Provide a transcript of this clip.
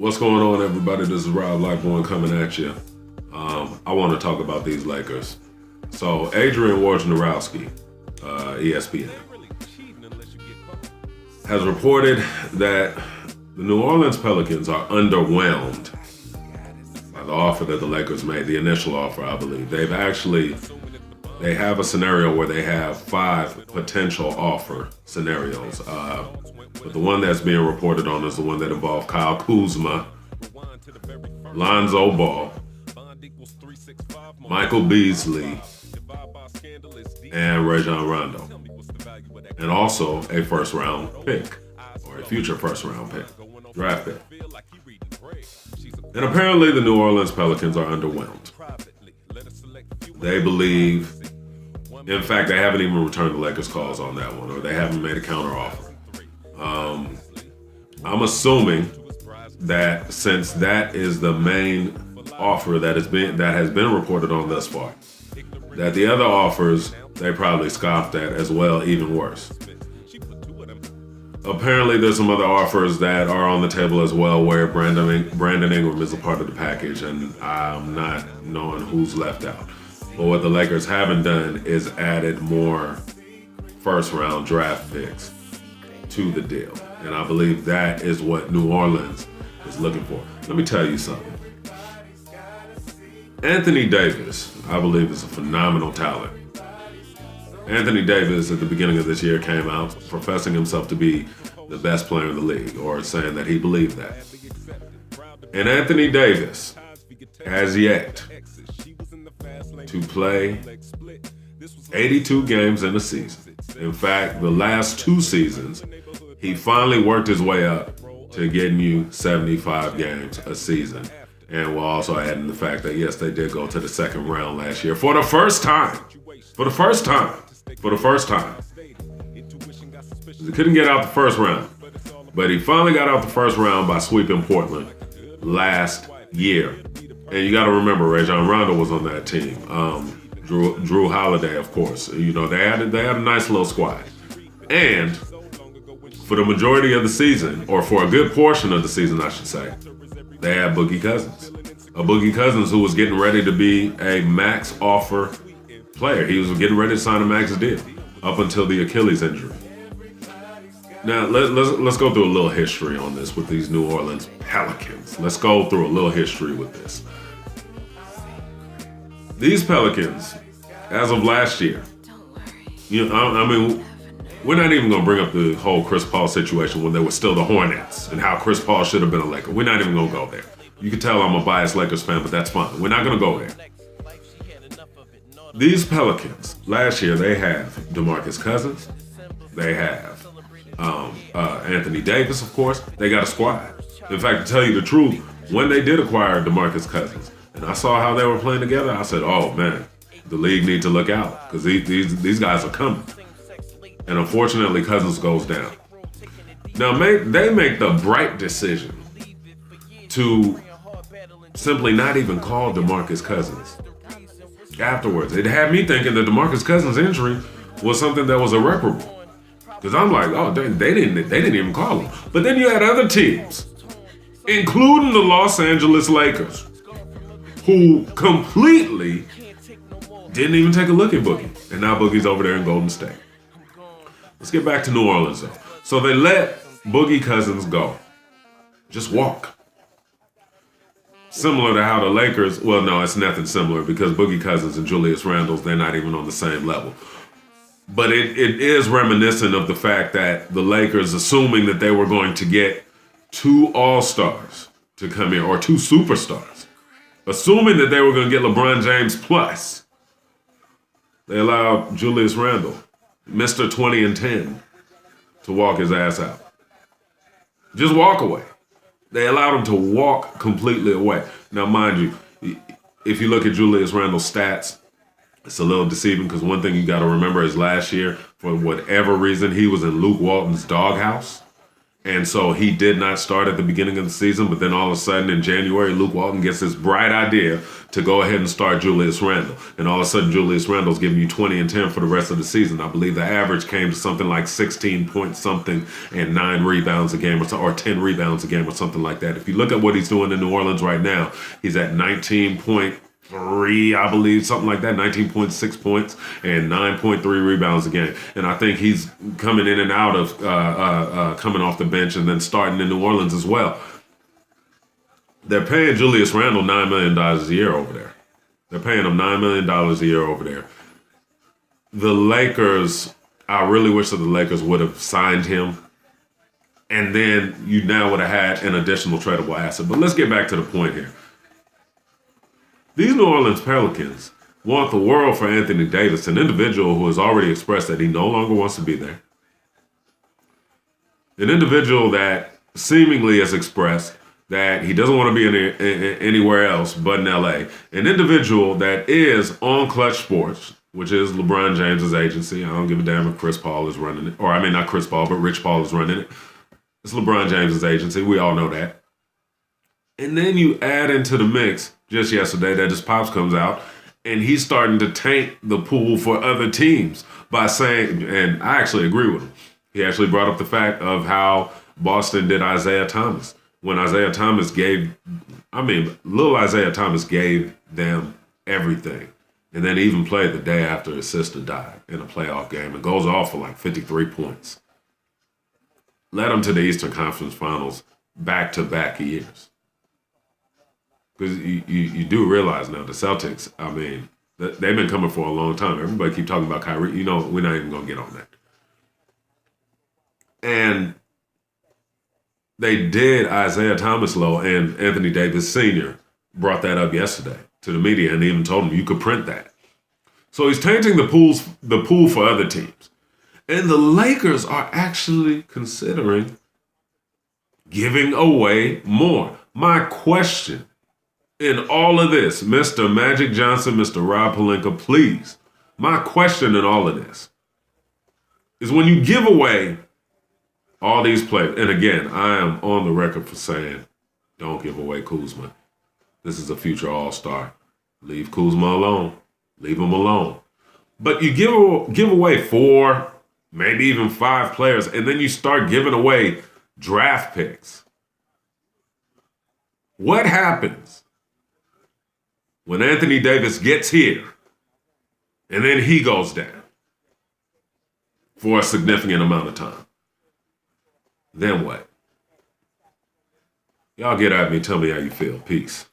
What's going on, everybody? This is Rob Lockbourne coming at you. I want to talk about these Lakers. So, Adrian Wojnarowski, ESPN, has reported that the New Orleans Pelicans are underwhelmed by the offer that the Lakers made, the initial offer, I believe. They have a scenario where they have 5 potential offer scenarios. But the one that's being reported on is the one that involved Kyle Kuzma, Lonzo Ball, Michael Beasley, and Rajon Rondo. And also a first-round pick, or a future first-round pick, draft pick. And apparently the New Orleans Pelicans are underwhelmed. They believe, in fact, they haven't even returned the Lakers' calls on that one, or they haven't made a counteroffer. I'm assuming that since that is the main offer that has been reported on thus far, that the other offers they probably scoffed at as well, even worse. Apparently, there's some other offers that are on the table as well, where Brandon Ingram is a part of the package, and I'm not knowing who's left out. But what the Lakers haven't done is added more first-round draft picks to the deal. And I believe that is what New Orleans is looking for. Let me tell you something. Anthony Davis, I believe, is a phenomenal talent. Anthony Davis, at the beginning of this year, came out professing himself to be the best player in the league, or saying that he believed that. And Anthony Davis has yet to play 82 games in a season. In fact, the last 2 seasons, he finally worked his way up to getting you 75 games a season. And we'll also add in the fact that, yes, they did go to the second round last year for the first time. For the first time. He couldn't get out the first round. But he finally got out the first round by sweeping Portland last year. And you got to remember, Rajon Rondo was on that team. Drew Holiday, of course. You know, they had a nice little squad. And for the majority of the season, or for a good portion of the season, I should say, they had Boogie Cousins. A Boogie Cousins who was getting ready to be a max offer player. He was getting ready to sign a max deal up until the Achilles injury. Now, let's go through a little history on this with these New Orleans Pelicans. Let's go through a little history with this. These Pelicans, as of last year, I mean, we're not even going to bring up the whole Chris Paul situation when they were still the Hornets and how Chris Paul should have been a Laker. We're not even going to go there. You can tell I'm a biased Lakers fan, but that's fine. We're not going to go there. These Pelicans, last year, they have DeMarcus Cousins. They have Anthony Davis, of course. They got a squad. In fact, to tell you the truth, when they did acquire DeMarcus Cousins, and I saw how they were playing together, I said, oh, man, the league needs to look out because these guys are coming. And unfortunately, Cousins goes down. Now, they make the bright decision to simply not even call DeMarcus Cousins afterwards. It had me thinking that DeMarcus Cousins' injury was something that was irreparable. Because I'm like, oh, they didn't even call him. But then you had other teams, including the Los Angeles Lakers, who completely didn't even take a look at Boogie. And now Boogie's over there in Golden State. Let's get back to New Orleans, though. So they let Boogie Cousins go. Just walk. Similar to how the Lakers, well, no, it's nothing similar because Boogie Cousins and Julius Randle, they're not even on the same level. But it is reminiscent of the fact that the Lakers, assuming that they were going to get 2 All-Stars to come here, or 2 superstars, assuming that they were going to get LeBron James plus, they allowed Julius Randle, Mr. 20 and 10, to walk his ass out. Just walk away. They allowed him to walk completely away. Now, mind you, if you look at Julius Randle's stats, it's a little deceiving because one thing you got to remember is last year, for whatever reason, he was in Luke Walton's doghouse. And so he did not start at the beginning of the season, but then all of a sudden in January, Luke Walton gets this bright idea to go ahead and start Julius Randle. And all of a sudden, Julius Randle's giving you 20 and 10 for the rest of the season. I believe the average came to something like 16 point something and 9 rebounds a game or 10 rebounds a game or something like that. If you look at what he's doing in New Orleans right now, he's at 19.3, I believe, something like that, 19.6 points and 9.3 rebounds a game. And I think he's coming in and out of coming off the bench and then starting in New Orleans as well. They're paying Julius Randle $9 million a year over there. They're paying him $9 million a year over there. The Lakers, I really wish that the Lakers would have signed him. And then you now would have had an additional tradable asset. But let's get back to the point here. These New Orleans Pelicans want the world for Anthony Davis, an individual who has already expressed that he no longer wants to be there. An individual that seemingly has expressed that he doesn't want to be anywhere else but in LA. An individual that is on Clutch Sports, which is LeBron James's agency. I don't give a damn if Chris Paul is running it. Or I mean, not Chris Paul, but Rich Paul is running it. It's LeBron James's agency. We all know that. And then you add into the mix just yesterday that his pops comes out and he's starting to taint the pool for other teams by saying, and I actually agree with him. He actually brought up the fact of how Boston did Isaiah Thomas. When Isaiah Thomas little Isaiah Thomas gave them everything. And then he even played the day after his sister died in a playoff game and goes off for like 53 points. Led him to the Eastern Conference Finals back-to-back years. Because you do realize now the Celtics, I mean, they've been coming for a long time. Everybody keep talking about Kyrie. You know, we're not even going to get on that. And they did Isaiah Thomas low, and Anthony Davis Sr. brought that up yesterday to the media and even told him you could print that. So he's tainting the pool for other teams. And the Lakers are actually considering giving away more. My question in all of this, Mr. Magic Johnson, Mr. Rob Pelinka, please, my question in all of this is when you give away all these players, and again, I am on the record for saying, don't give away Kuzma. This is a future all-star. Leave Kuzma alone. Leave him alone. But you give away 4, maybe even 5 players, and then you start giving away draft picks. What happens when Anthony Davis gets here and then he goes down for a significant amount of time? Then what? Y'all get at me. Tell me how you feel. Peace.